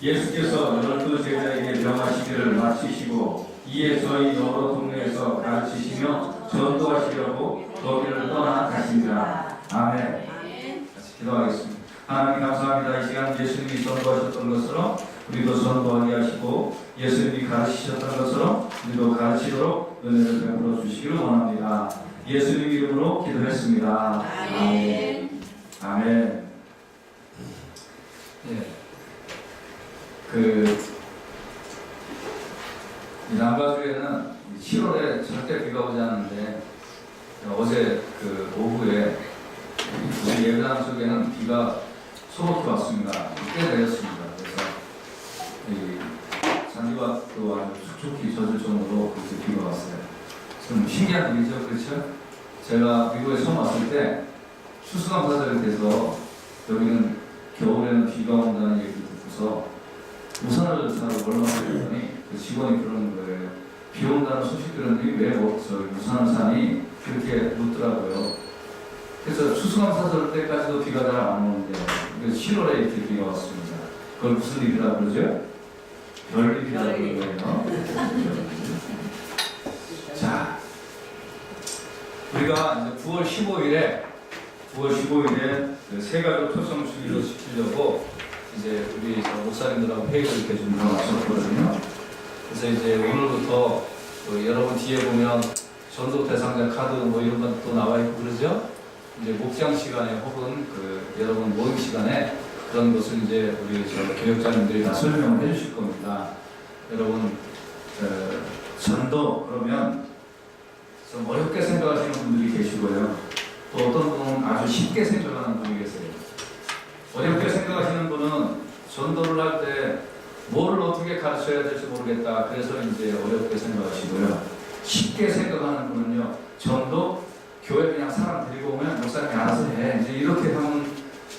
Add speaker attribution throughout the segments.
Speaker 1: 예수께서 열두 제자에게 명하시기를 마치시고 이에 저희 여러 동네에서 가르치시며 전도하시려고 거기를 떠나 가시니라. 아멘. 같이 기도하겠습니다. 하나님 감사합니다. 이 시간 예수님이 전도하셨던 것처럼 우리도 전도하게 하시고 예수님이 가르치셨던 것처럼 우리도 가르치도록 은혜를 베풀어 주시기를 원합니다. 예수님 이름으로 기도했습니다. 아멘. 아멘. 예. 이 남가주에는 7월에 절대 비가 오지 않는데 어제 오후에 우리 예배당 쪽에는 비가 소복히 왔습니다. 꽤 내렸습니다. 그래서 이 잔디밭도 아주 촉촉히 젖을 정도로 그렇게 비가 왔어요. 좀 신기한 일이죠, 그렇죠? 제가 미국에 처음 왔을 때 추수감사절에 돼서 여기는 겨울에는 비가 온다는 얘기를 듣고서 우산을 사러 얼마나 했더니 그 직원이 그러는 거예요. 비 온다는 소식 들었더니 왜 우산을 사니? 그렇게 묻더라고요. 그래서 추수감사절 때까지도 비가 잘 안 오는데 7월에 이렇게 비가 왔습니다. 그걸 무슨 일이라고 그러죠? 별일이라고 그러네요. 자, 우리가 이제 9월 15일에 세 가지 토성 주기를 지키려고 이제 우리 목사님들하고 회의를 이렇게 좀 나왔었거든요. 그래서 이제 오늘부터 여러분 뒤에 보면 전도 대상자 카드 뭐 이런 것도 나와 있고 그러죠. 이제 목장 시간에 혹은 여러분 모임 시간에 그런 것을 이제 우리 교육자님들이 다 설명을 해주실 겁니다. 여러분 전도 그러면 좀 어렵게 생각하시는 분들이 계시고요. 또 어떤 분은 아주 쉽게 생각하는 분이 계세요. 어렵게 생각하시는 분은 전도를 할 때 뭐를 어떻게 가르쳐야 될지 모르겠다. 그래서 이제 어렵게 생각하시고요. 쉽게 생각하는 분은요, 전도 교회 그냥 사람 데리고 오면 목사님이 알아서 해. 이제 이렇게 하면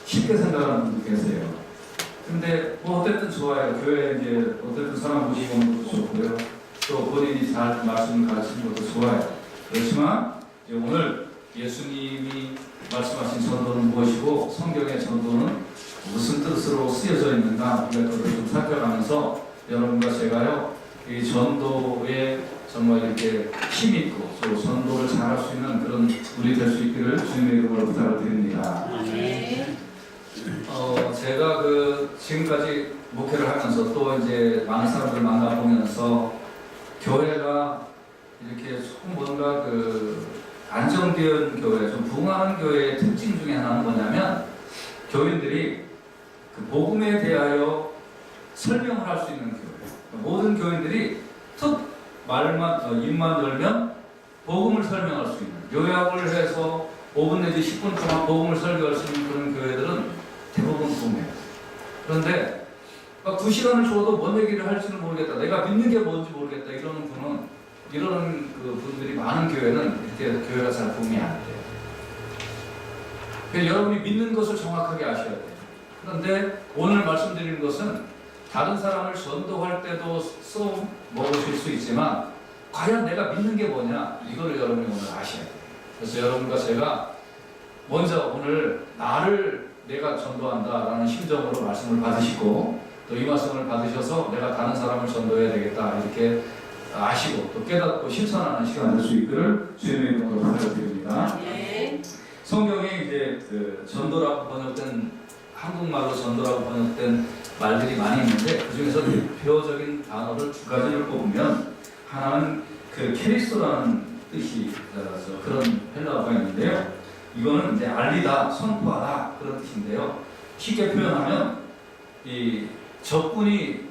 Speaker 1: 쉽게 생각하는 분도 계세요. 근데 뭐 어쨌든 좋아요. 교회에 이제 어쨌든 사람 모시고 오는 것도 좋고요. 또 본인이 잘 말씀을 가르치는 것도 좋아요. 그렇지만 이제 오늘 예수님이 말씀하신 전도는 무엇이고 성경의 전도는 무슨 뜻으로 쓰여져 있는가 우리가 그것을 좀 살펴가면서 여러분과 제가요 이 전도에 정말 이렇게 힘있고 또 전도를 잘할 수 있는 그런 우리 될 수 있기를 주님의 이름으로 부탁을 드립니다. 제가 지금까지 목회를 하면서 또 이제 많은 사람들 만나보면서 교회가 이렇게 조금 뭔가 안정된 교회, 좀 부흥하는 교회의 특징 중에 하나는 뭐냐면 교인들이 복음에 대하여 설명을 할 수 있는 교회. 모든 교인들이 입만 열면 복음을 설명할 수 있는, 요약을 해서 5분 내지 10분 동안 복음을 설교할 수 있는 그런 교회들은 대부분 부흥해요. 그런데 2시간을 줘도 뭔 얘기를 할지는 모르겠다, 내가 믿는 게 뭔지 모르겠다 이러는 분들이 많은 교회는 이렇게 교회가 잘 부흥이 안 돼요. 그래서 여러분이 믿는 것을 정확하게 아셔야 돼요. 그런데 오늘 말씀드리는 것은 다른 사람을 전도할 때도 써먹으실 수 있지만 과연 내가 믿는 게 뭐냐, 이거를 여러분이 오늘 아셔야 돼요. 그래서 여러분과 제가 먼저 오늘 나를 내가 전도한다라는 심정으로 말씀을 받으시고 또 이 말씀을 받으셔서 내가 다른 사람을 전도해야 되겠다 이렇게 아시고 또 깨닫고 실천하는 시간 될 수 있기를 주님의 이름으로 부탁드립니다. 성경에 이제 전도라고 번역된, 한국말로 전도라고 번역된 말들이 많이 있는데 그 중에서 대표적인 단어를 두 가지를 뽑으면 하나는 캐리스토라는 뜻이 그런 헬라어가 있는데요. 이거는 이제 알리다, 선포하다 그런 뜻인데요. 쉽게 표현하면 이 적군이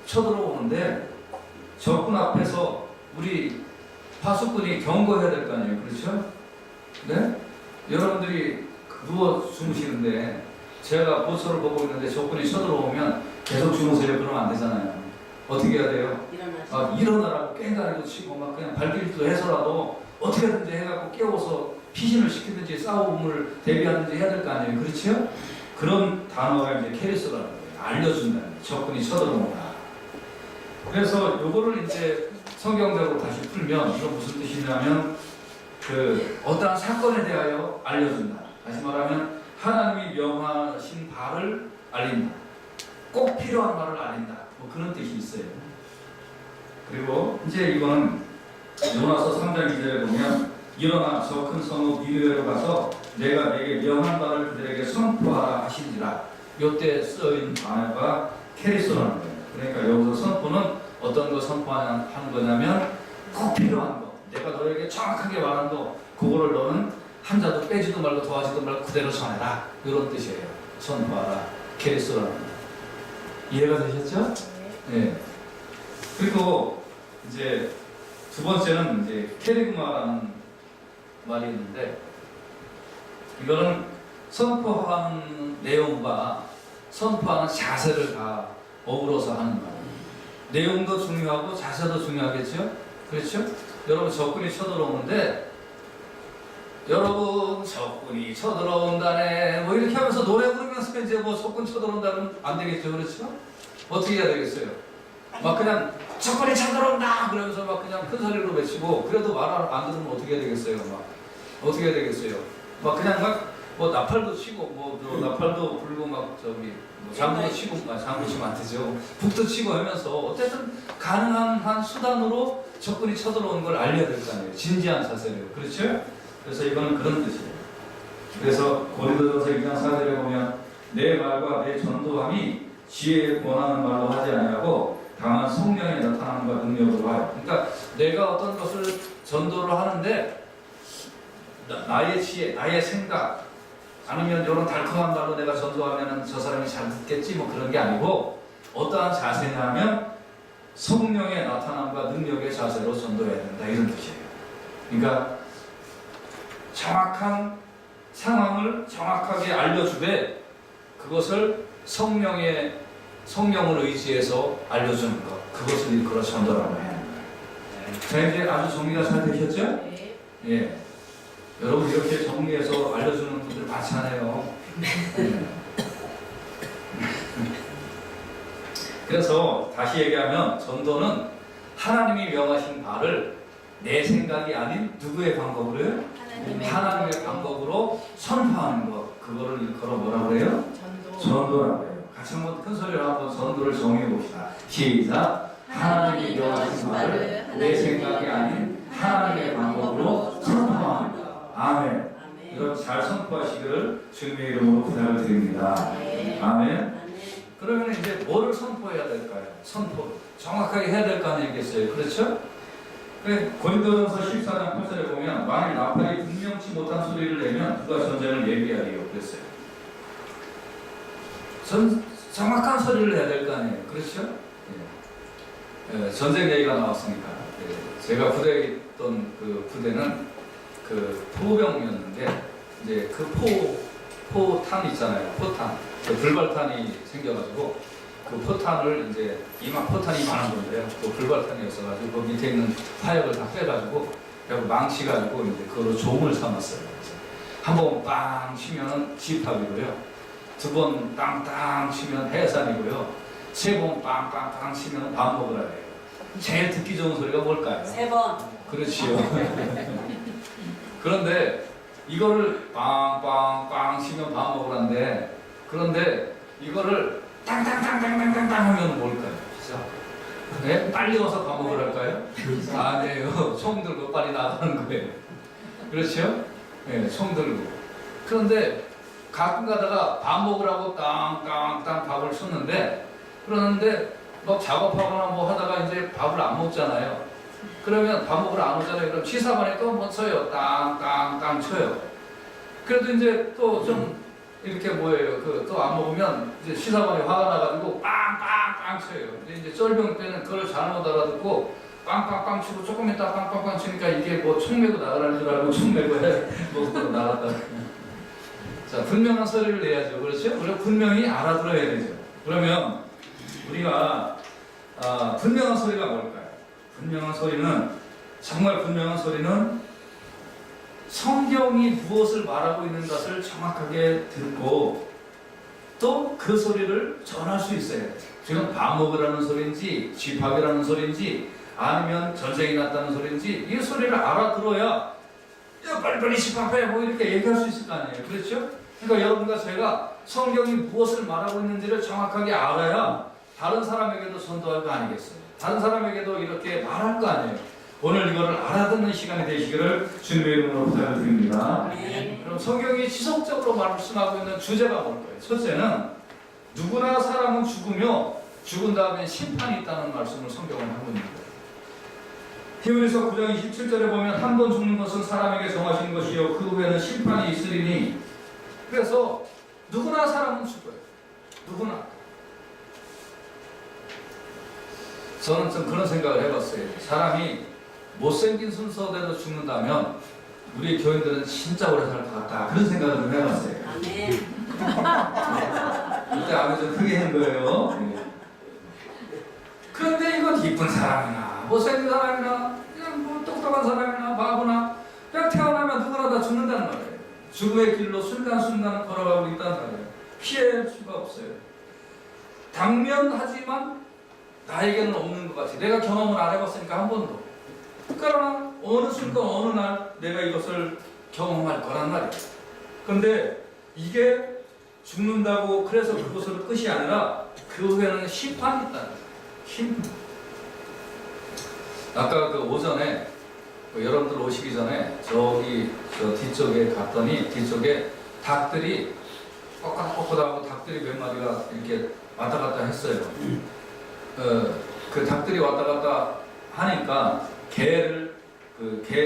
Speaker 1: 쳐들어오는데 적군 앞에서 우리 파수꾼이 경고해야 될 거 아니에요. 그렇죠? 네? 여러분들이 누워 주무시는데 제가 보초를 보고 있는데 적군이 쳐들어오면 계속 주무세요. 그러면 안 되잖아요. 어떻게 해야 돼요? 일어나라고 깽가리도 치고 막 그냥 발길도 해서라도 어떻게든지 해갖고 깨워서 피신을 시키든지 싸움을 대비하든지 해야 될 거 아니에요. 그렇죠? 그런 단어가 이제 캐리스라는 거예요. 알려준다는 거예요. 적군이 쳐들어온다. 그래서 요거를 이제 성경적으로 다시 풀면 이거 무슨 뜻이냐면 어떠한 사건에 대하여 알려준다. 다시 말하면 하나님이 명하신 바를 알린다. 꼭 필요한 말을 안 한다. 뭐 그런 뜻이 있어요. 그리고 이제 이거는 요나서 3장 2절에 보면 일어나 저 큰 성읍 니느웨로 가서 내가 내게 명한 바를 그들에게 선포하라 하시니라. 요때 쓰인 단어가 케리소라는 거예요. 그러니까 여기서 선포는 어떤 거 선포하는 거냐면 꼭 필요한 거, 내가 너에게 정확하게 말한 거, 그거를 너는 한자도 빼지도 말고 더하지도 말고 그대로 전해라. 이런 뜻이에요. 선포하라. 케리소라는 거. 이해가 되셨죠? 네. 그리고 이제 두 번째는 이제 케리그마라는 말이 있는데, 이거는 선포하는 내용과 선포하는 자세를 다 어우러서 하는 말이에요. 내용도 중요하고 자세도 중요하겠죠? 그렇죠? 여러분 적군이 쳐들어오는데, 여러분 적군이 쳐들어온다네 뭐 이렇게 하면서 노래 부르면서 이제 뭐 적군 쳐들어온다면 안 되겠죠? 그렇죠? 어떻게 해야 되겠어요? 막 그냥 적군이 쳐들어온다 그러면서 막 그냥 큰 소리로 외치고, 그래도 말 안 들으면 어떻게 해야 되겠어요? 막 어떻게 해야 되겠어요? 막 그냥 막 뭐 나팔도 치고 뭐 나팔도 불고 막 저기 뭐 장구도 치고, 장구 치면 안 되죠. 북도 치고 하면서 어쨌든 가능한 한 수단으로 적군이 쳐들어오는 걸 알려야 될 거 아니에요. 진지한 자세로. 그렇죠? 그래서 이거는 그런 뜻이에요. 그래서 고린도전서 2장 4절에 보면 내 말과 내 전도함이 지혜에 권하는 말로 하지 아니하고 다만 성령의 나타남과 능력으로 하여. 그러니까 내가 어떤 것을 전도를 하는데 나의 지혜, 나의 생각, 아니면 이런 달콤한 말로 내가 전도하면 저 사람이 잘 듣겠지 뭐 그런 게 아니고, 어떠한 자세냐면 성령의 나타남과 능력의 자세로 전도해야 된다, 이런 뜻이에요. 그러니까 정확한 상황을 정확하게 알려주되 그것을 성령을 의지해서 알려주는 것, 그것을 일컬어 전도라고 해요. 자, 이제 아주 정리가 잘 되셨죠?
Speaker 2: 네.
Speaker 1: 예. 여러분 이렇게 정리해서 알려주는 분들 많잖아요. 그래서 다시 얘기하면 전도는 하나님이 명하신 바를 내 생각이 아닌 누구의 방법으로요? 하나님의 방법으로 선포하는 것, 그거를 일컬어 뭐라고 그래요? 전도라고 해요. 같이 한번 큰 소리로 한번 전도를 정의해 봅시다. 시작. 하나님이 명하신 바를 내 생각이 아닌 하나님의 방법으로 선포하는 것. 아멘. 여러분 잘 선포하시기를 주님의 이름으로 부탁을 드립니다. 아멘. 그러면 이제 뭐를 선포해야 될까요? 선포. 정확하게 해야 될 거 아니겠어요? 그렇죠? 고린도전서 14장 8절에 보면 만일 나팔이 분명치 못한 소리를 내면 누가 전쟁을 예비하리요 그랬어요. 정확한 소리를 해야 될 거 아니에요. 그렇죠? 예. 전쟁 얘기가 나왔으니까. 예. 제가 부대에 있던 그 부대는 그 포병이었는데, 이제 그 포탄 있잖아요. 포탄. 그 불발탄이 생겨가지고 그 포탄을 이제 포탄이 많은 건데요. 그 불발탄이었어가지고 그 밑에 있는 화약을 다 빼가지고 그리고 망치가지고 이제 그걸로 종을 삼았어요. 한 번 빵 치면 지팡이고요. 두 번 땅땅 치면 해산이고요. 세 번 빵빵빵 치면 밥 먹으라 해요. 제일 듣기 좋은 소리가 뭘까요?
Speaker 2: 3번.
Speaker 1: 그렇지요. 그런데 이거를 빵빵빵 치면 밥 먹으란데, 그런데 이거를 땅땅땅땅땅땅 하면 뭘까요? 네? 빨리 와서 밥 먹으랄까요? 아니에요. 총 들고 빨리 나가는 거예요. 그렇죠? 네, 총 들고. 그런데 가끔 가다가 밥 먹으라고 땅땅땅 밥을 쳤는데, 그러는데 막 작업하거나 뭐 하다가 이제 밥을 안 먹잖아요. 그러면 밥 먹으러 안 오잖아요. 그럼 치사반에 또 한번 쳐요. 땅땅땅 쳐요. 그래도 이제 또 좀 이렇게 뭐예요. 또 안 먹으면 이제 치사반에 화가 나가지고 빵빵빵 쳐요. 근데 이제 쫄병 때는 그걸 잘못 알아듣고 빵빵빵 치고 조금 있다 빵빵빵 치니까 이게 뭐 총 메고 나가라는 줄 알고 총 메고 먹고 나갔다. 자, 분명한 소리를 내야죠. 그렇죠? 그리고 분명히 알아들어야 되죠. 그러면 우리가 분명한 소리가 뭘까요? 분명한 소리는, 정말 분명한 소리는 성경이 무엇을 말하고 있는 것을 정확하게 듣고 또 그 소리를 전할 수 있어요. 지금 밥 먹으라는 소리인지 쥐밥이라는 소리인지 아니면 전쟁이 났다는 소리인지 이 소리를 알아들어야 야 빨리빨리 쥐밥해 뭐 이렇게 얘기할 수 있을 거 아니에요. 그렇죠? 그러니까 여러분과 제가 성경이 무엇을 말하고 있는지를 정확하게 알아야 다른 사람에게도 전도할 거 아니겠어요? 다른 사람에게도 이렇게 말할 거 아니에요? 오늘 이거를 알아듣는 시간이 되시기를 주님의 이름으로 부탁을 드립니다. 그럼 성경이 지속적으로 말씀하고 있는 주제가 뭘까요? 첫째는 누구나 사람은 죽으며 죽은 다음에 심판이 있다는 말씀을 성경은 하고 있는 거예요. 히브리서 9장 27절에 보면 한 번 죽는 것은 사람에게 정하신 것이요 그 후에는 심판이 있으리니, 그래서 누구나 사람은 죽어요. 누구나. 저는 좀 그런 생각을 해봤어요. 사람이 못생긴 순서대로 죽는다면 우리 교인들은 진짜 오래 살 것 같다. 그런 생각을 좀 해봤어요. 그때 아멘 좀 크게 한 거예요. 그런데 이건 이쁜 사람이나 못생긴 사람이나 그냥 뭐 똑똑한 사람이나 바보나 그냥 태어나면 누구나 다 죽는다는 말이에요. 죽음의 길로 순간순간 걸어가고 있다는 말이에요. 피할 수가 없어요. 당면하지만 나에게는 없는 것 같아요. 내가 경험을 안 해봤으니까 한 번도. 그러나 어느 순간 어느 날 내가 이것을 경험할 거란 말이에요. 그런데 이게 죽는다고 그래서 그것으로 끝이 아니라 그 후에는 심판이 있다는 거예요. 심판. 아까 그 오전에 여러분들 오시기 전에 저기 저 뒤쪽에 갔더니 뒤쪽에 닭들이 뻣뻣하고 닭들이 몇 마리가 이렇게 왔다 갔다 했어요. 그 닭들이 왔다 갔다 하니까 개를 그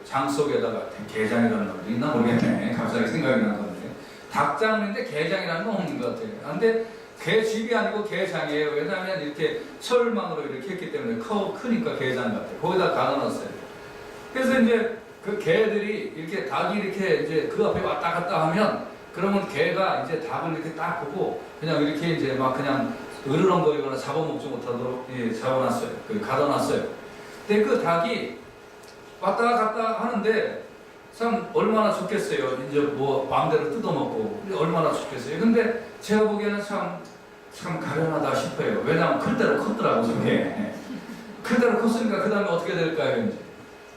Speaker 1: 장 속에다가 게장이라는 말도 있나 모르겠네. 갑자기 생각이 난 건데 닭장인데 게장이라는 건 없는 것 같아요. 근데 개 집이 아니고 게장이에요. 왜냐하면 이렇게 철망으로 이렇게 했기 때문에 크니까 게장 같아요. 거기다 가둬놨어요. 그래서 이제 그 개들이 이렇게 닭이 이렇게 이제 그 앞에 왔다 갔다 하면 그러면 개가 이제 닭을 이렇게 딱 보고 그냥 이렇게 이제 막 그냥 으르렁거리거나 잡아먹지 못하도록 잡아놨어요. 가둬놨어요. 근데 그 닭이 왔다 갔다 하는데 참 얼마나 좋겠어요. 이제 뭐 마음대로 뜯어먹고 얼마나 좋겠어요. 근데 제가 보기에는 참 가련하다 싶어요. 왜냐하면 클 대로 컸더라고 저게. 클 대로 컸으니까 그 다음에 어떻게 될까요? 이제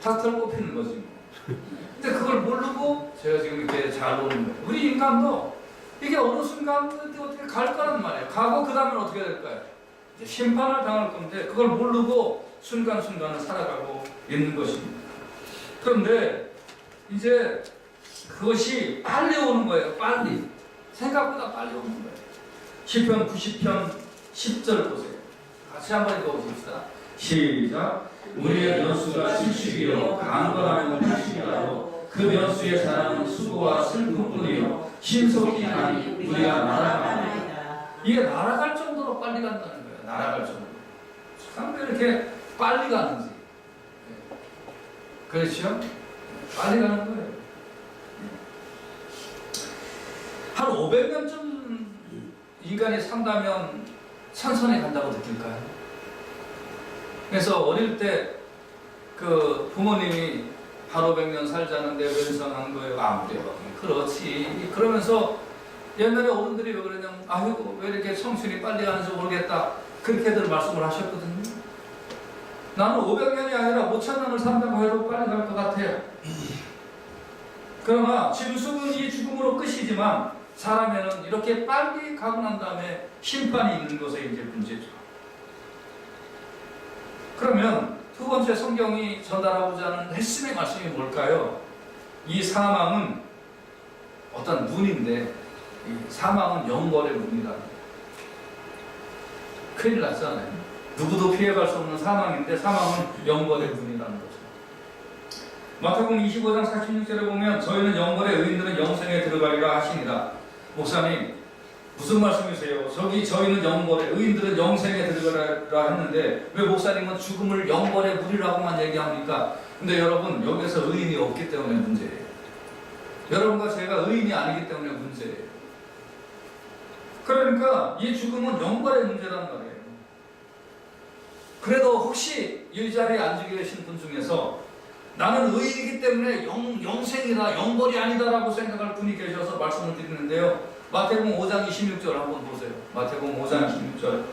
Speaker 1: 닭털 뽑히는 거지 뭐. 근데 그걸 모르고 제가 지금 이렇게 잘 노는 거예요. 우리 인간도 이게 어느 순간 어떻게 갈 거란 말이에요. 가고 그 다음에 어떻게 될까요? 이제 심판을 당할 건데 그걸 모르고 순간순간을 살아가고 있는 것입니다. 그런데 이제 그것이 빨리 오는 거예요. 빨리. 생각보다 빨리 오는 거예요. 시편 90편 10절 보세요. 같이 한번 읽어보십시다. 시작. 우리의 면수가 70이요 강건함은 80이라도 그 면수의 자랑은 수고와 슬픔뿐이요 신속히 가니 우리가 날아가나이다. 이게 날아갈 정도로 빨리 간다는 거예요. 날아갈 정도로. 참 왜 이렇게 빨리 가는지. 그렇죠? 빨리 가는 거예요. 한 500년쯤 인간이 산다면 천천히 간다고 느낄까요? 그래서 어릴 때 그 부모님이 한 500년 살자는데 왜 이상한 거예요? 아무래요. 그렇지. 그러면서 옛날에 어른들이 왜 그러냐면 아이고 왜 이렇게 청춘이 빨리 가는지 모르겠다. 그렇게들 말씀을 하셨거든요. 나는 500년이 아니라 5,000년을 산다고 해도 빨리 갈 것 같아요. 그러나 짐승은 이 죽음으로 끝이지만 사람에는 이렇게 빨리 가고 난 다음에 심판이 있는 것에 이제 문제죠. 그러면 두 번째 성경이 전달하고자 하는 핵심의 말씀이 뭘까요? 이 사망은 어떤 문인데 이 사망은 영벌의 문이다. 큰일 났잖아요. 누구도 피해갈 수 없는 사망인데 사망은 영벌의 문이라는 거죠. 마태복음 25장 46절에 보면 저희는 영벌의 의인들은 영생에 들어가리라 하시니라. 목사님 무슨 말씀이세요? 저희는 영벌의 의인들은 영생에 들어가리라 했는데 왜 목사님은 죽음을 영벌의 물이라고만 얘기합니까? 근데 여러분 여기서 의인이 없기 때문에 문제예요. 여러분과 제가 의인이 아니기 때문에 문제예요. 그러니까 이 죽음은 영벌의 문제라는 말이에요. 그래도 혹시 이 자리에 앉아 계신 분 중에서 나는 의인이기 때문에 영생이다, 영벌이 아니다라고 생각할 분이 계셔서 말씀을 드리는데요. 마태복음 5장 26절 한번 보세요. 마태복음 5장 26절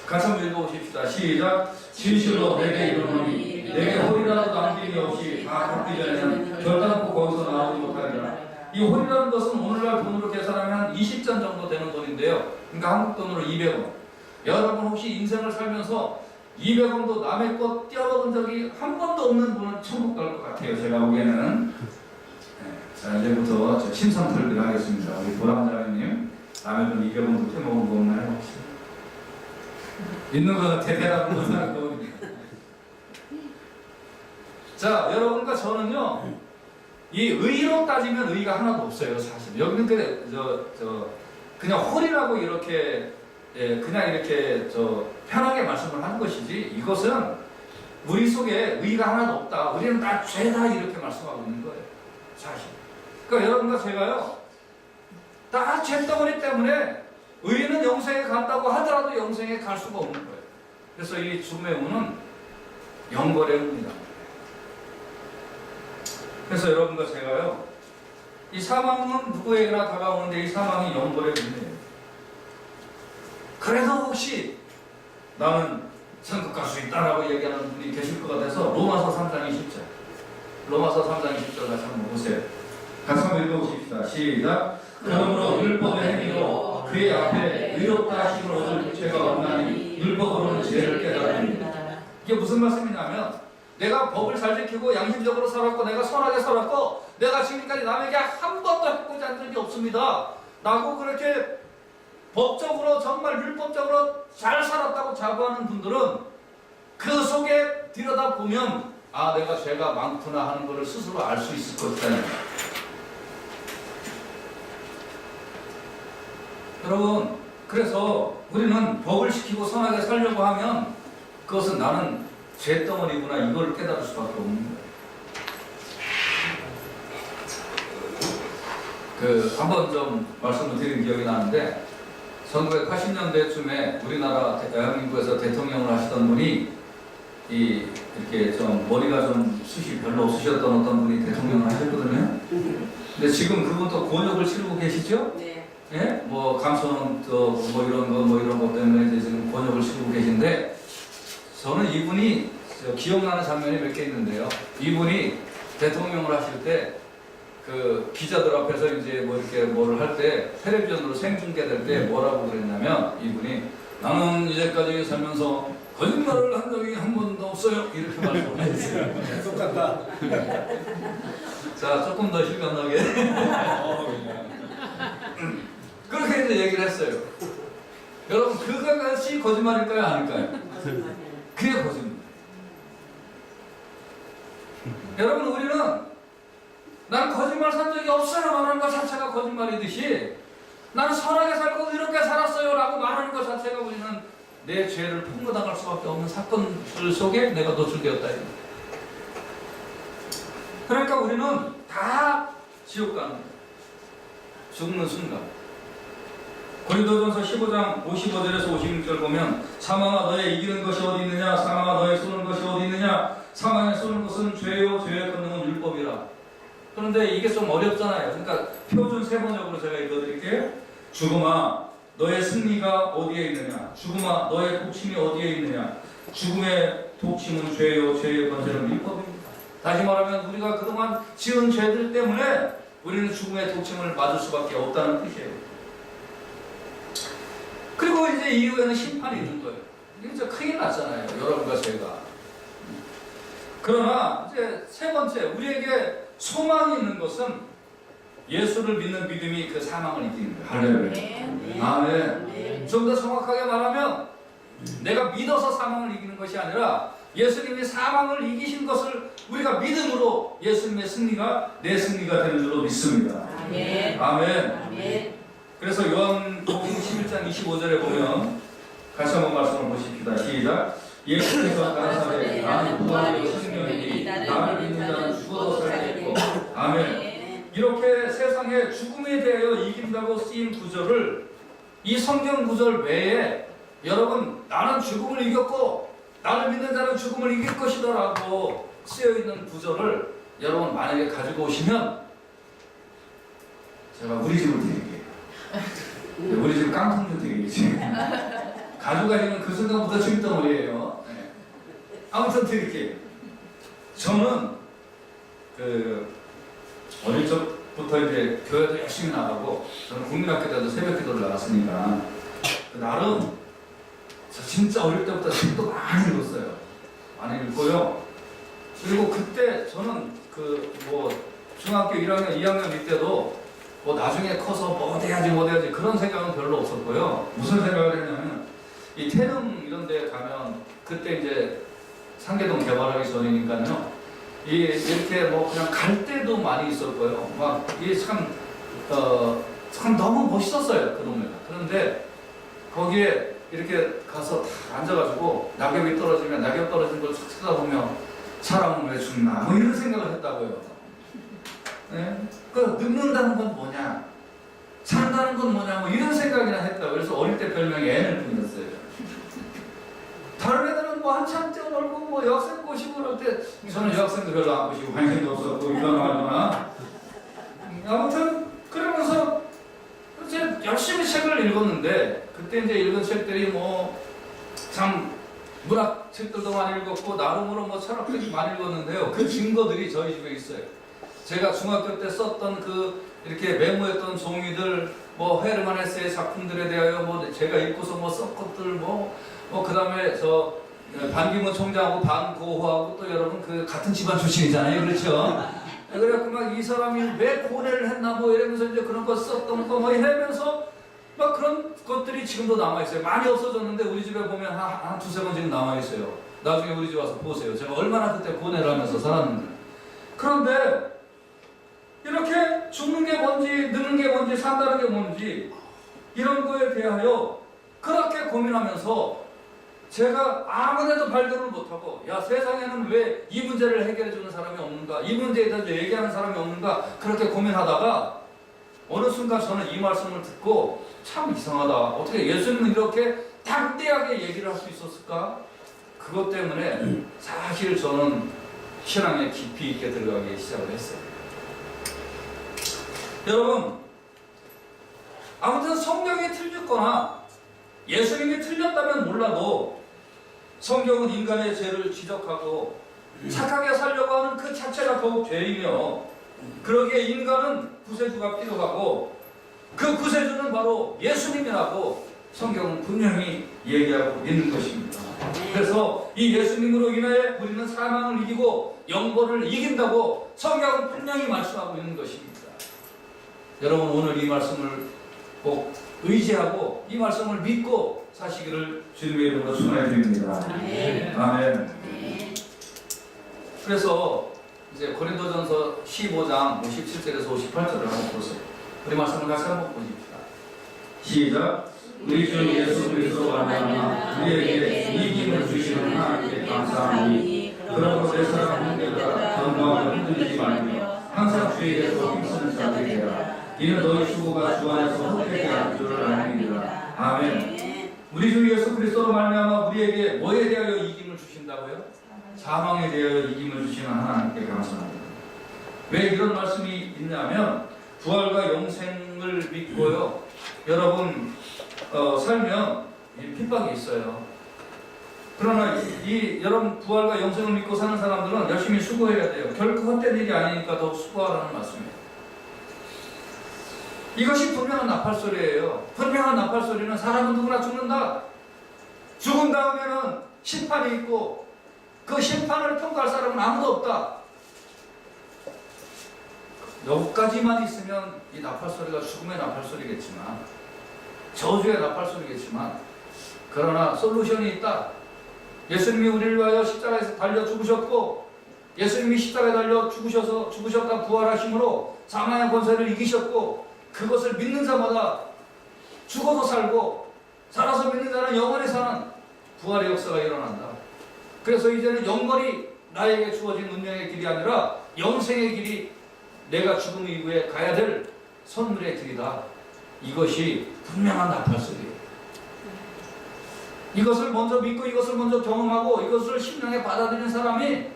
Speaker 1: 같이 한번 읽어보십시다. 시작. 진실로 내게 이르노니 내게 홀이라도 남김이 없이 다 걷기 전에는 결단코 거기서 나오지 못하리라. 이 홀이라는 것은 오늘날 돈으로 계산하면 한 20전 정도 되는 돈인데요. 그러니까 한국 돈으로 200원. 여러분 혹시 인생을 살면서 200원도 남의 것 떼어먹은 적이 한 번도 없는 분은 천국 갈 것 같아요. 제가 보기에는. 네, 자, 이제부터 저 신상 털기를 하겠습니다. 우리 보람자님, 남의 돈 200원도 떼먹은 거 없나요? 있는 거 대대라고 못하는 거거든요. 자, 여러분과 저는요, 이 의로 따지면 의가 하나도 없어요, 사실. 여기는 그냥 홀이라고 이렇게, 예, 그냥 이렇게 편하게 말씀을 하는 것이지, 이것은 우리 속에 의가 하나도 없다. 우리는 다 죄다 이렇게 말씀하고 있는 거예요, 사실. 그러니까 여러분과 제가요, 다 죄덩어리 때문에 의인은 영생에 간다고 하더라도 영생에 갈 수가 없는 거예요. 그래서 이 죽음의 문은 영벌의 문이다. 그래서 여러분과 제가요, 이 사망은 누구에게나 다가오는데 이 사망이 영벌의 문이에요. 그래도 혹시 나는 천국 갈 수 있다라고 얘기하는 분이 계실 것 같아서 로마서 3장 20절, 로마서 3장 20절 같이 한번 보세요. 같이 한번 읽어보십시다. 시작. 그러므로 율법의 행위로 그의 앞에 의롭다 하심을 얻을 죄가 없나니 율법으로는 죄를 깨달으니. 이게 무슨 말씀이냐면, 내가 법을 잘 지키고 양심적으로 살았고 내가 선하게 살았고 내가 지금까지 남에게 한 번도 해코지 한 적이 없습니다. 나고 그렇게 법적으로 정말 율법적으로 잘 살았다고 자부하는 분들은 그 속에 들여다보면 아, 내가 죄가 많구나 하는 것을 스스로 알 수 있을 것이다. 여러분, 그래서 우리는 법을 지키고 선하게 살려고 하면 그것은 나는 죄덩어리구나 이걸 깨달을 수밖에 없는 거예요. 한번 좀 말씀을 드린 기억이 나는데 1980년대쯤에 우리나라 대한민국에서 대통령을 하시던 분이 이렇게 좀 머리가 좀 숱이 별로 없으셨던 어떤 분이 대통령을 하셨거든요. 근데 지금 그분도 곤욕을 치르고 계시죠?
Speaker 2: 네.
Speaker 1: 예? 뭐 감소는 뭐 이런 것 때문에 이제 지금 곤욕을 치르고 계신데, 저는 이분이 기억나는 장면이 몇 개 있는데요. 이분이 대통령을 하실 때 그 기자들 앞에서 이제 뭐 이렇게 뭐를 할 때 텔레비전으로 생중계될 때 뭐라고 그랬냐면, 이분이 나는 이제까지 살면서 거짓말을 한 적이 한 번도 없어요. 이렇게 말씀을 했어요.
Speaker 3: 똑같다.
Speaker 1: 자, 조금 더 실감나게. 그렇게 이제 얘기를 했어요. 여러분, 그것이 거짓말일까요? 아닐까요? 그게 거짓말. 여러분, 우리는 나는 거짓말 산 적이 없어요 말하는 것 자체가 거짓말이듯이, 나는 선하게 살고 이렇게 살았어요 라고 말하는 것 자체가 우리는 내 죄를 폭로당할 수밖에 없는 사건들 속에 내가 노출되었다. 그러니까 우리는 다 지옥 가는 거예요. 죽는 순간. 고린도전서 15장 55절에서 56절 보면, 사망아 너의 이기는 것이 어디 있느냐, 사망아 너의 쏘는 것이 어디 있느냐, 사망에 쏘는 것은 죄요 죄의 권능은 율법이라. 그런데 이게 좀 어렵잖아요. 그러니까 표준 세번역으로 제가 읽어드릴게요. 죽음아 너의 승리가 어디에 있느냐, 죽음아 너의 독침이 어디에 있느냐, 죽음의 독침은 죄요 죄의 권세는 율법입니다. 다시 말하면 우리가 그동안 지은 죄들 때문에 우리는 죽음의 독침을 맞을 수밖에 없다는 뜻이에요. 그리고 이제 이후에는 심판이 있는 거예요. 이게 진짜 큰일 났잖아요, 여러분과 제가. 그러나 이제 세 번째, 우리에게 소망이 있는 것은 예수를 믿는 믿음이 그 사망을 이기는 거예요. 할렐루야. 아멘. 좀 더 정확하게 말하면 내가 믿어서 사망을 이기는 것이 아니라 예수님이 사망을 이기신 것을 우리가 믿음으로 예수님의 승리가 내 승리가 되는 줄로 믿습니다.
Speaker 2: 아멘.
Speaker 1: 아멘.
Speaker 2: 아멘.
Speaker 1: 그래서 요한복음 11장 25절에 보면 같이 한번 말씀을 보십시다. 시작. 예수께서 가라사대 나는 부활이요 생명이니 나를 믿는 자는 죽어도 살겠고. 아멘. 이렇게 세상에 죽음에 대하여 이긴다고 쓰인 구절을, 이 성경 구절 외에 여러분 나는 죽음을 이겼고 나를 믿는 자는 죽음을 이길 것이다 라고 쓰여있는 구절을 여러분 만약에 가지고 오시면 제가 우리 집을 드릴게요. 우리 집 깡통 좀 드리겠지. 가져가시면 그 순간부터 죽덩어리예요. 네. 아무튼 드릴게요. 저는 어릴 적 부터 이제 교회도 열심히 나가고, 저는 국민학교 때도 새벽 기도를 나갔으니까 나름 저 진짜 어릴 때부터 책도 많이 읽었어요. 많이 읽고요. 그리고 그때 저는 그 뭐 중학교 1학년, 2학년 이때도 뭐 나중에 커서 뭐 돼야지 그런 생각은 별로 없었고요. 무슨 생각을 했냐면 이 태릉 이런 데 가면 그때 이제 상계동 개발하기 전이니까요. 이렇게 뭐 그냥 갈 때도 많이 있었고요. 막 이게 참 너무 멋있었어요, 그 동네가. 그런데 거기에 이렇게 가서 다 앉아가지고 낙엽이 떨어지면 낙엽 떨어진 걸 싹 쳐다보면 사람은 왜 죽나 뭐 이런 생각을 했다고요. 네? 그 늙는다는 건 뭐냐, 산다는 건 뭐냐 뭐 이런 생각이나 했다고. 그래서 어릴 때 별명이 애는 뿐이었어요. 다른 애들은 뭐 한참 뛰어놀고 뭐 여학생 꼬시고 그럴 때 저는 여학생도 별로 안 꼬시고 관심도 없었고 이러나 아무튼 그러면서 이제 열심히 책을 읽었는데 그때 이제 읽은 책들이 뭐 참 문학 책들도 많이 읽었고 나름으로 뭐 철학책이 많이 읽었는데요. 그 증거들이 저희 집에 있어요. 제가 중학교 때 썼던 그 이렇게 메모했던 종이들, 뭐 헤르만 헤세의 작품들에 대하여 뭐 제가 읽고서 뭐 썼 것들 그 다음에 저 반기문 총장하고 반고호하고 또 여러분 그 같은 집안 출신이잖아요, 그렇죠? 그래갖고 막 이 사람이 왜 고뇌를 했나 뭐 이러면서 이제 그런 거 썼던 거 뭐 이러면서 막 그런 것들이 지금도 남아있어요. 많이 없어졌는데 우리 집에 보면 한 두세 번 지금 남아있어요. 나중에 우리 집 와서 보세요. 제가 얼마나 그때 고뇌를 하면서 살았는데. 그런데 이렇게 죽는 게 뭔지, 늙는 게 뭔지, 산다는 게 뭔지 이런 거에 대하여 그렇게 고민하면서 제가 아무데도 발견을 못하고, 야, 세상에는 왜 이 문제를 해결해주는 사람이 없는가, 이 문제에 대해서 얘기하는 사람이 없는가, 그렇게 고민하다가 어느 순간 저는 이 말씀을 듣고 참 이상하다. 어떻게 예수님은 이렇게 담대하게 얘기를 할 수 있었을까? 그것 때문에 사실 저는 신앙에 깊이 있게 들어가기 시작을 했어요. 여러분, 아무튼 성경이 틀렸거나 예수님이 틀렸다면 몰라도 성경은 인간의 죄를 지적하고 착하게 살려고 하는 그 자체가 더욱 죄이며, 그러기에 인간은 구세주가 필요하고 그 구세주는 바로 예수님이라고 성경은 분명히 얘기하고 있는 것입니다. 그래서 이 예수님으로 인해 우리는 사망을 이기고 영벌을 이긴다고 성경은 분명히 말씀하고 있는 것입니다. 여러분, 오늘 이 말씀을 꼭 의지하고 이 말씀을 믿고 사시기를 주님의 이름으로 축원해드립니다. 아멘. 그래서 이제 고린도전서 15장 57절에서 58절을 한번 보세요. 우리 말씀을 같이 한번 보십시다. 시작. 우리 주 예수 그리스도로 말미암아 우리에게 이김을 주시는 하나님께 감사하니, 그러므로 내 사랑 형제들아 전도하며 흔들리지 말며 항상 주의에서 힘쓰는 자들이 되라. 이는 너희 수고가 주 안에서 헛되게 할 줄을 아느니라. 아멘. 우리 주 예수 그리스도로 말미암아 우리에게 뭐에 대하여 이김을 주신다고요? 사망에 대하여 이김을 주시는 하나님께 감사합니다. 왜 이런 말씀이 있냐면, 부활과 영생을 믿고요, 여러분 살면 핍박이 있어요. 그러나 여러분 부활과 영생을 믿고 사는 사람들은 열심히 수고해야 돼요. 결코 헛된 일이 아니니까 더 수고하라는 말씀이에요. 이것이 분명한 나팔소리예요. 분명한 나팔소리는 사람은 누구나 죽는다. 죽은 다음에는 심판이 있고 그 심판을 통과할 사람은 아무도 없다. 여기까지만 있으면 이 나팔소리가 죽음의 나팔소리겠지만, 저주의 나팔소리겠지만, 그러나 솔루션이 있다. 예수님이 우리를 위하여 십자가에서 달려 죽으셨고, 예수님이 십자가에 달려 죽으셨다 부활하심으로 사망의 권세를 이기셨고, 그것을 믿는 자마다 죽어도 살고 살아서 믿는 자는 영원히 사는 부활의 역사가 일어난다. 그래서 이제는 영원히 나에게 주어진 운명의 길이 아니라 영생의 길이, 내가 죽음 이후에 가야 될 선물의 길이다. 이것이 분명한 나팔소리예요. 이것을 먼저 믿고 이것을 먼저 경험하고 이것을 심령에 받아들이는 사람이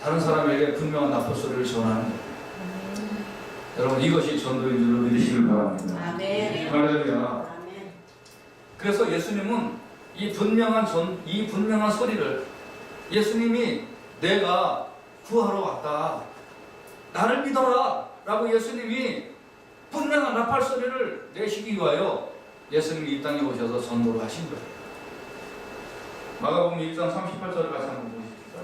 Speaker 1: 다른 사람에게 분명한 나팔소리를 전하는 거예요. 여러분, 이것이 전도인 줄로 믿으시길 바랍니다.
Speaker 2: 아멘.
Speaker 1: 할렐루야. 그래서 예수님은 이 분명한 소리를, 예수님이 내가 구하러 왔다, 나를 믿어라, 라고 예수님이 분명한 나팔 소리를 내시기 위하여 예수님이 이 땅에 오셔서 전도를 하신 거예요. 마가복음 1장 38절을 같이 한번 보십시다.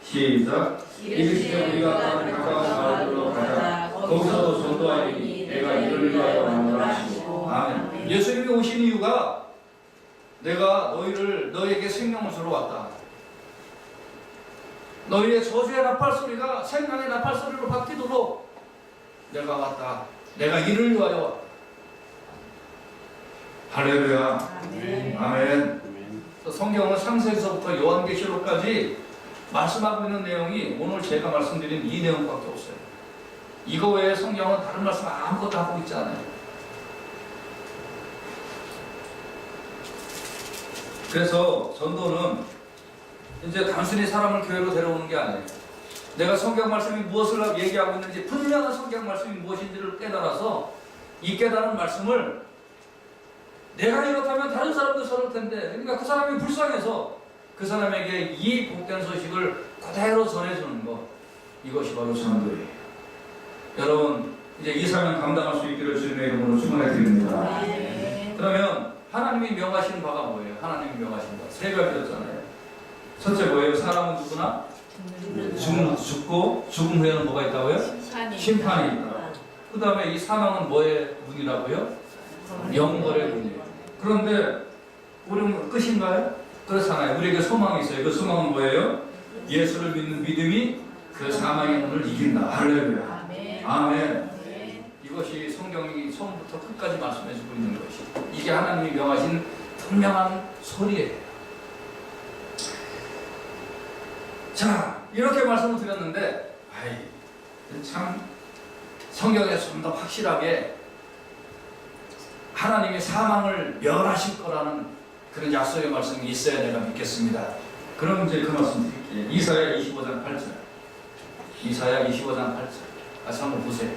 Speaker 1: 시작. 이르시되 우리가 가까운 마을로 가자. 거기서도 전도하리니 내가 이를 위하여 왔노라 하시고. 아멘. 예수님이 오신 이유가 내가 너희에게 생명을 주러 왔다. 너희의 저주의 나팔 소리가 생명의 나팔 소리로 바뀌도록 내가 왔다. 내가 이를 위하여 왔다. 할렐루야.
Speaker 2: 아멘.
Speaker 1: 아멘. 성경은 창세기서부터 요한계시록까지 말씀하고 있는 내용이 오늘 제가 말씀드린 이 내용밖에 없어요. 이거 외에 성경은 다른 말씀 아무것도 하고 있지 않아요. 그래서 전도는 이제 단순히 사람을 교회로 데려오는 게 아니에요. 내가 성경 말씀이 무엇을 얘기하고 있는지 분명한 성경 말씀이 무엇인지를 깨달아서 이 깨달은 말씀을 내가 이렇다면 다른 사람도 저럴 텐데, 그러니까 그 사람이 불쌍해서 그 사람에게 이 복된 소식을 그대로 전해주는 것, 이것이 바로 전도예요. 여러분 이제 이 사명 감당할 수 있기를 주님의 이름으로 축원해 드립니다. 그러면 하나님이 명하신 바가 뭐예요? 하나님이 명하신 바 세 가지였잖아요. 첫째 뭐예요? 사람은 누구나 죽고 죽음 후에는 뭐가 있다고요? 심판이 있다. 그 다음에 이 사망은 뭐의 문이라고요? 영벌의 문이에요. 그런데 우리는 끝인가요? 그렇잖아요. 우리에게 소망이 있어요. 그 소망은 뭐예요? 예수를 믿는 믿음이 그 사망의 문을 이긴다. 할렐루야. 아멘. 이것이 성경이 처음부터 끝까지 말씀해주고 있는 것이, 이게 하나님이 명하신 분명한 소리예요. 자, 이렇게 말씀을 드렸는데, 참 성경에 좀 더 확실하게 하나님이 사망을 멸하실 거라는 그런 약속의 말씀이 있어야 내가 믿겠습니다. 그럼 이제 그 말씀 드릴게요. 이사야 25장 8절. 이사야 25장 8절. 같이 한번 보세요.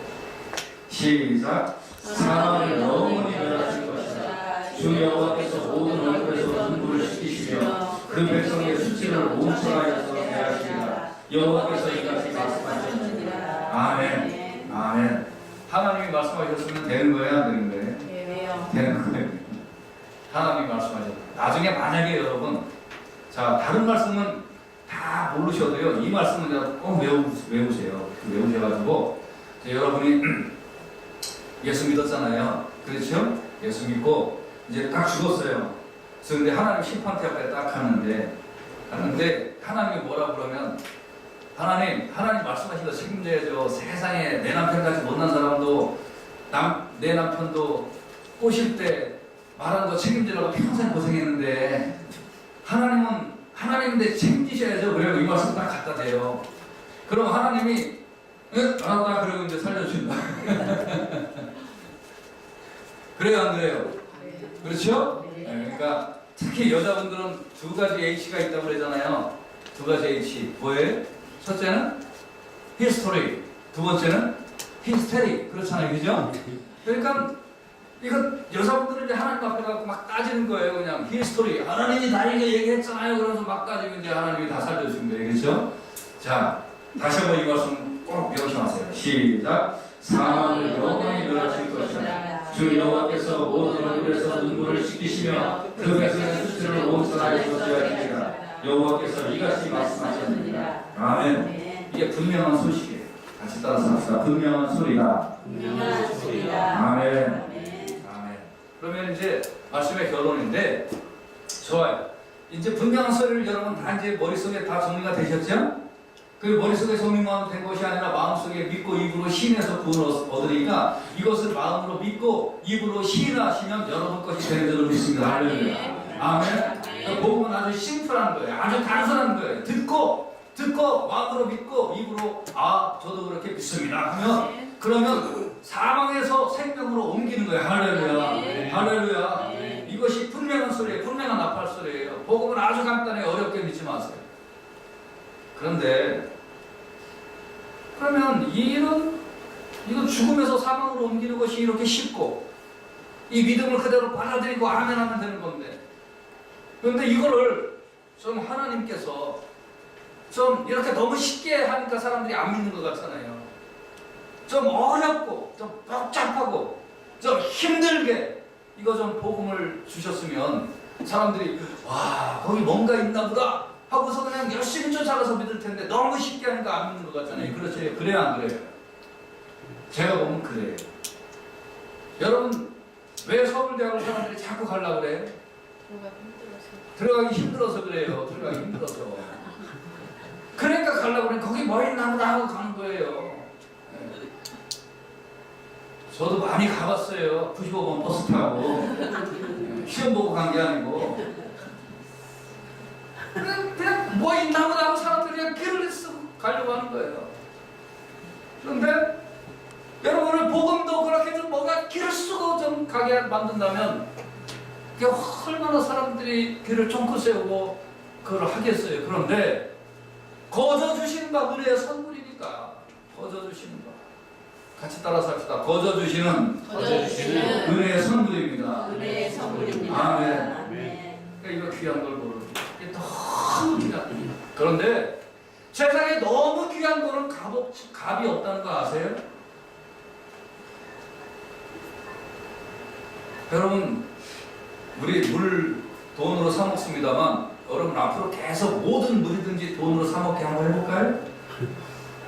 Speaker 1: 시작. 사망을 영원히 멸하실 것이다. 주 여호와께서 모든 얼굴에서 눈물을 씻기시며 그 백성의 수치를 온천하여서 대하시리라. 여호와께서 이같이 말씀하셨느니라. 아멘. 아멘. 하나님이 말씀하셨으면 되는 거예요, 안 되는 거예요? 되는 거예요. 하나님이 말씀하셨어요. 나중에 만약에 여러분, 자, 다른 말씀은 다 모르셔도요, 이 말씀은 꼭 외우세요. 외우셔가지고, 여러분이 예수 믿었잖아요. 그렇죠? 예수 믿고, 이제 딱 죽었어요. 그런데 하나님 심판대 앞에 딱 하는데, 하나님이 뭐라 그러면, 하나님 말씀하신 거 책임져야죠. 세상에 내 남편같이 못난 사람도, 내 남편도 꼬실 때 말한 거 책임지려고 평생 고생했는데, 하나님인데 책임지셔야죠. 그리고 이 말씀 딱 갖다 대요. 그럼 하나님이, 알았다. 그리고 이제 살려준다. 그래요, 안 그래요? 그렇죠? 네, 그러니까 특히 여자분들은 두 가지 H가 있다고 그러잖아요. 두 가지 H. 뭐예요? 첫째는 히스토리, 두 번째는 히스테리. 그렇잖아요, 그죠? 그러니까 이거 여자분들은 하나님 앞에 가서 막 따지는 거예요. 그냥 히스토리, 하나님이 나에게 얘기했잖아요. 그러면서 막 따지면 이제 하나님이 다 살려주신 거예요, 그렇죠? 자, 다시 한번 이 말씀 꼭 명심하세요. 시작. 사망을 영원히 멸하실 것이다. 주 여호와께서 모든 얼굴에서 눈물을 씻기시며 그 백성의 수치를 온전하여서 대하시리라. 여호와께서 이같이 말씀하셨느니라. 아멘. 이게 분명한 소식이에요. 같이 따라서 합시다. 분명한 소리다.
Speaker 2: 분명한 소리다.
Speaker 1: 아멘. 아멘. 그러면 이제 말씀의 결론인데, 좋아요. 이제 분명한 소리를 여러분 다 이제 머릿속에 다 정리가 되셨죠? 그 머릿속에 정리만 된 것이 아니라 마음속에 믿고 입으로 시인해서 구원을 얻으니까 이것을 마음으로 믿고 입으로 시인하시면 여러분 것이 되는 줄로 믿습니다. 할렐루야. 아멘. 복음은 아주 심플한 거예요. 아주 단순한 거예요. 듣고 마음으로 믿고 입으로 저도 그렇게 믿습니다 하면, 그러면 사망에서 생명으로 옮기는 거예요. 할렐루야. 할렐루야. 이것이 분명한 소리예요. 분명한 나팔 소리예요. 복음은 아주 간단해요. 어렵게 믿지 마세요. 그런데 그러면 이거 죽음에서 사망으로 옮기는 것이 이렇게 쉽고, 이 믿음을 그대로 받아들이고 아멘하면 되는 건데, 그런데 이거를 좀 하나님께서 좀 이렇게 너무 쉽게 하니까 사람들이 안 믿는 것 같잖아요. 좀 어렵고 좀 복잡하고 좀 힘들게 이거 좀 복음을 주셨으면 사람들이 와 거기 뭔가 있나 보다 하고서 그냥 열심히 쫓아가서 믿을 텐데 너무 쉽게 하니까 안 믿는 것 같잖아요. 그렇죠? 그래요 안 그래요? 제가 보면 그래요. 여러분 왜 서울대학을 사람들이 자꾸 가려고 그래요? 들어가기 힘들어서 그래요. 들어가기 힘들어서. 그러니까 가려고 그래. 거기 뭐 있나 보다 하고 가는 거예요. 네. 저도 많이 가봤어요. 95번 버스 타고. 시험 보고 간 게 아니고. 그냥 뭐 있나 보다 하고 사람들이 그냥 길을 쓰고 가려고 하는 거예요. 그런데 여러분을 복음도 그렇게 좀 뭔가 길을 쓰고 좀 가게 만든다면 그게 얼마나 사람들이 길을 쫑긋 세우고 그걸 하겠어요. 그런데 거저 주시는 바 은혜의 선물이니까 거저 주시는 바 같이 따라서 합시다. 거저 주시는 은혜의 선물입니다.
Speaker 2: 은혜의 선물입니다.
Speaker 1: 아멘. 그러니까 이거 귀한 걸 모르는 이게 너무 귀한. 그런데 세상에 너무 귀한 거는 값이 없다는 거 아세요? 여러분 우리 물 돈으로 사 먹습니다만 여러분 앞으로 계속 모든 물이든지 돈으로 사 먹게 한번 해볼까요?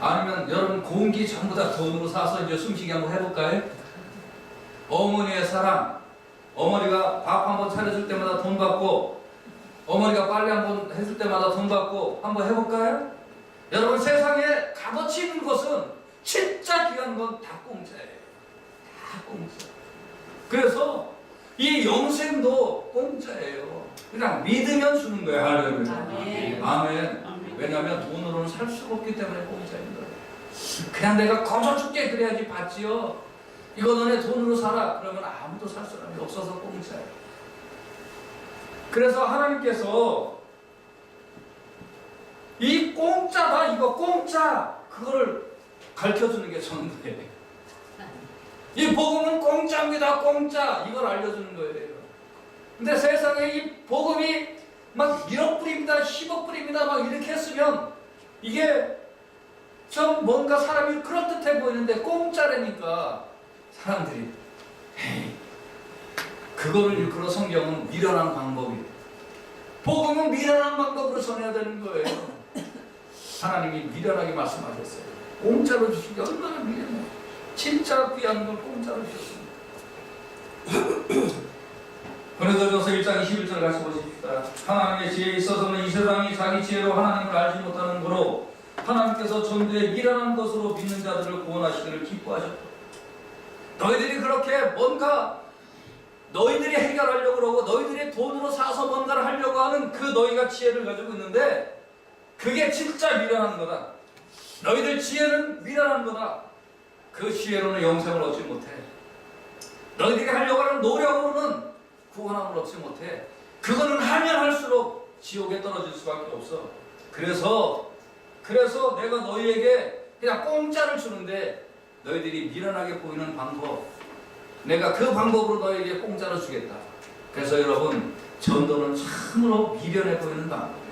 Speaker 1: 아니면 여러분 공기 전부 다 돈으로 사서 이제 숨쉬게 한번 해볼까요? 어머니의 사랑, 어머니가 밥 한번 차려줄 때마다 돈 받고 어머니가 빨래 한번 해줄 때마다 돈 받고 한번 해볼까요? 여러분 세상에 값어치 있는 것은 진짜 귀한 건 다 공짜예요. 다 공짜. 그래서 이 영생도 공짜예요. 그냥 믿으면 주는 거예요. 할렐루야.
Speaker 2: 아멘.
Speaker 1: 아멘. 왜냐하면 돈으로는 살 수가 없기 때문에 공짜인 거예요. 그냥 내가 거저 줄게 그래야지 받지요. 이거 너네 돈으로 사라 그러면 아무도 살 사람이 없어서 공짜예요. 그래서 하나님께서 이 공짜다 이거 공짜 그거를 가르쳐주는 게 전부예요. 이 복음은 공짜입니다. 공짜 이걸 알려주는 거예요. 근데 세상에 이 복음이 막 1억 불입니다. 10억 불입니다. 막 이렇게 했으면 이게 좀 뭔가 사람이 그럴듯해 보이는데 공짜라니까 사람들이 에이 그거를 일컬어 성경은 미련한 방법이에요. 복음은 미련한 방법으로 전해야 되는 거예요. 하나님이 미련하게 말씀하셨어요. 공짜로 주신 게 얼마나 미련해요. 진짜 귀한 걸 공짜로 주셨습니다. 고린도전서 1장 21절 같이 보십시다. 하나님의 지혜에 있어서는 이 세상이 자기 지혜로 하나님을 알지 못하는 거로 하나님께서 전도에 미련한 것으로 믿는 자들을 구원하시기를 기뻐하셨다. 너희들이 그렇게 뭔가 너희들이 해결하려고 그러고 너희들이 돈으로 사서 뭔가를 하려고 하는 그 너희가 지혜를 가지고 있는데 그게 진짜 미련한 거다. 너희들 지혜는 미련한 거다. 그 지혜로는 영생을 얻지 못해. 너희들이 하려고 하는 노력으로는 구원함을 얻지 못해. 그거는 하면 할수록 지옥에 떨어질 수밖에 없어. 그래서 내가 너희에게 그냥 공짜를 주는데 너희들이 미련하게 보이는 방법 내가 그 방법으로 너희에게 공짜로 주겠다. 그래서 여러분 전도는 참으로 미련해 보이는 방법이에요.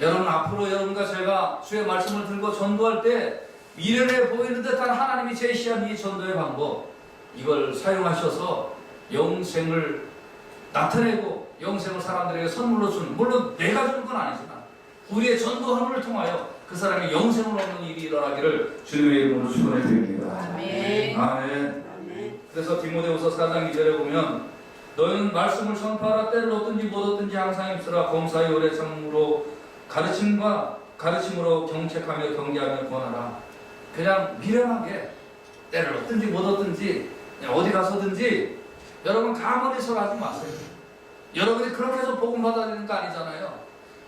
Speaker 1: 여러분 앞으로 여러분과 제가 주의 말씀을 들고 전도할 때 미련해 보이는 듯한 하나님이 제시한 이 전도의 방법 이걸 사용하셔서 영생을 나타내고 영생을 사람들에게 선물로 주는 물론 내가 주는 건 아니지만 우리의 전도함을 통하여 그 사람이 영생을 얻는 일이 일어나기를 주님의 이름으로 축원해 드립니다.
Speaker 2: 아멘.
Speaker 1: 아멘. 그래서 디모데후서 4장 2절에 보면 너희는 말씀을 전파하라 때를 얻든지 못 얻든지 항상 입술아 범사의 오래 참으로 가르침으로 경책하며 경계하며 권하라. 그냥 미련하게 때를 얻든지 못 얻든지 어디 가서든지 여러분 가만히서 하지 마세요. 여러분이 그렇게 해서 복음 받아들이는 거 아니잖아요.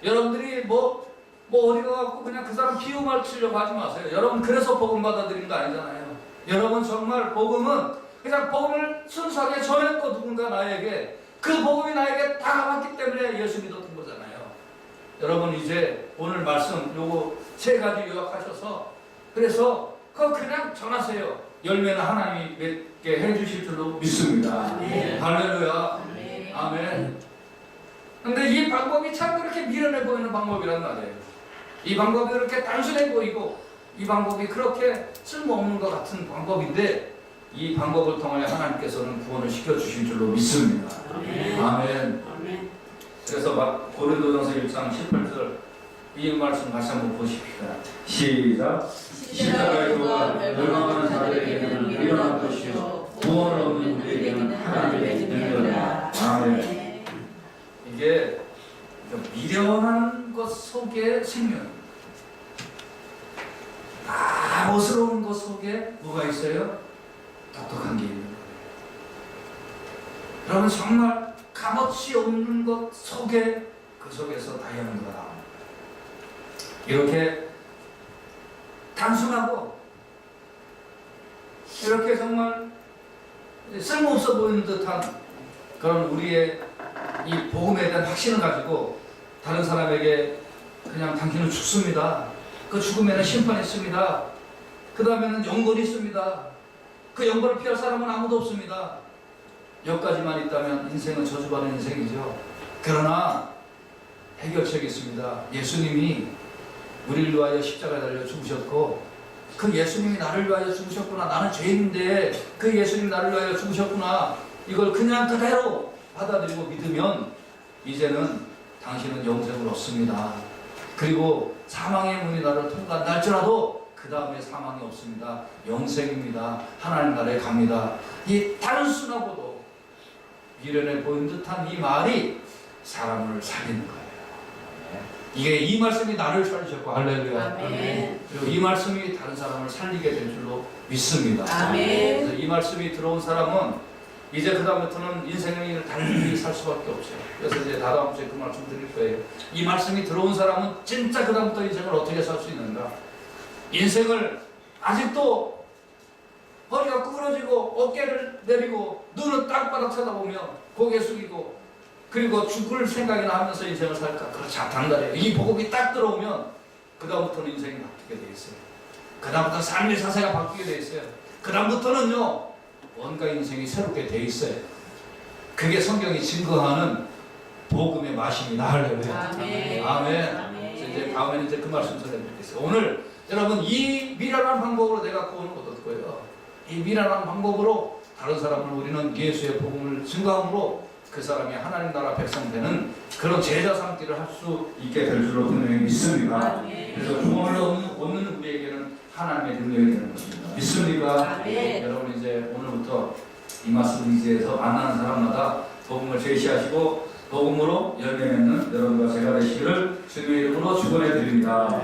Speaker 1: 여러분들이 뭐 어디 가갖고 그냥 그 사람 비유 맞추려고 하지 마세요. 여러분 그래서 복음 받아들이는 거 아니잖아요. 여러분 정말 복음은 그냥 복음을 순수하게 전했고 누군가 나에게 그 복음이 나에게 다가왔기 때문에 예수 믿었던 거잖아요. 여러분 이제 오늘 말씀 요거 3가지 요약하셔서 그래서 그거 그냥 전하세요. 열매는 하나님이 맺게 해주실 줄로 믿습니다.
Speaker 2: 아멘.
Speaker 1: 할렐루야.
Speaker 2: 아멘.
Speaker 1: 아멘. 근데 이 방법이 참 그렇게 미련해 보이는 방법이란 말이에요. 이 방법이 그렇게 단순해 보이고 이 방법이 그렇게 쓸모없는 것 같은 방법인데 이 방법을 통하여 하나님께서는 구원을 시켜주신 줄로 믿습니다. 아멘. 그래서 막 고린도전서 1장 18절 이 말씀 다시 한번 보십시다. 시작. 십자가의 도가 멸망하는 자들에게는 미련한 것이요 구원을 얻는 우리에게는 하나님의 능력이라. 아멘. 이게 미련한 것 속에 생명입니다. 멋스러운 것 속에 뭐가 있어요? 똑똑한 게 있는 거예요. 여러분 정말 값어치 없는 것 속에 그 속에서 다이아몬드가 나옵니다. 이렇게 단순하고 이렇게 정말 쓸모없어 보이는 듯한 그런 우리의 이 복음에 대한 확신을 가지고 다른 사람에게 그냥 당신은 죽습니다. 그 죽음에는 심판이 있습니다. 그 다음에는 영벌이 있습니다. 그 영벌을 피할 사람은 아무도 없습니다. 여기까지만 있다면 인생은 저주받은 인생이죠. 그러나 해결책이 있습니다. 예수님이 우리를 위하여 십자가에 달려 죽으셨고 그 예수님이 나를 위하여 죽으셨구나. 나는 죄인인데 그 예수님이 나를 위하여 죽으셨구나. 이걸 그냥 그대로 받아들이고 믿으면 이제는 당신은 영생을 얻습니다. 그리고 사망의 문이 나를 통과한다 할지라도 그 다음에 사망이 없습니다. 영생입니다. 하나님 나라에 갑니다. 이 단순하고도 미련해 보이는 듯한 이 말이 사람을 살리는 거예요. 이게 이 말씀이 나를 살리셨고 할렐루야.
Speaker 2: 아멘.
Speaker 1: 그리고 이 말씀이 다른 사람을 살리게 될 줄로 믿습니다.
Speaker 2: 아멘.
Speaker 1: 그래서 이 말씀이 들어온 사람은 이제 그 다음부터는 인생을 달리 살 수밖에 없어요. 그래서 이제 다다음 주에 그 말씀 드릴 거예요. 이 말씀이 들어온 사람은 진짜 그 다음부터 인생을 어떻게 살 수 있는가? 인생을 아직도 허리가 구부러지고 어깨를 내리고 눈은 땅바닥 쳐다보며 고개 숙이고 그리고 죽을 생각이나 하면서 인생을 살까? 그렇지 않단 말이에요. 이 복음이 딱 들어오면 그 다음부터는 인생이 바뀌게 돼 있어요. 그 다음부터 삶의 자세가 바뀌게 돼 있어요. 그 다음부터는요 뭔가 인생이 새롭게 돼 있어요. 그게 성경이 증거하는 복음의 맛입니다. 할렐루야.
Speaker 2: 아멘.
Speaker 1: 아멘. 그래서 이제 다음에는 이제 그 말씀 전해드리겠어요. 오늘 여러분 이 미련한 방법으로 내가 구원을 얻을 거예요. 이 미련한 방법으로 다른 사람을 우리는 예수의 복음을 증거함으로 그 사람이 하나님 나라 백성 되는 그런 제자 삼기를 할 수 있게 될 줄로 분명히 믿습니다. 그래서 구원을 얻는 우리에게는 하나님의 능력이 되는 것입니다. 믿습니까? 여러분 이제 오늘부터 이 말씀을 의지해서 만나는 사람마다 복음을 제시하시고 복음으로 열매 맺는 여러분과 제가 되시기를 주님의 이름으로 축원해 드립니다.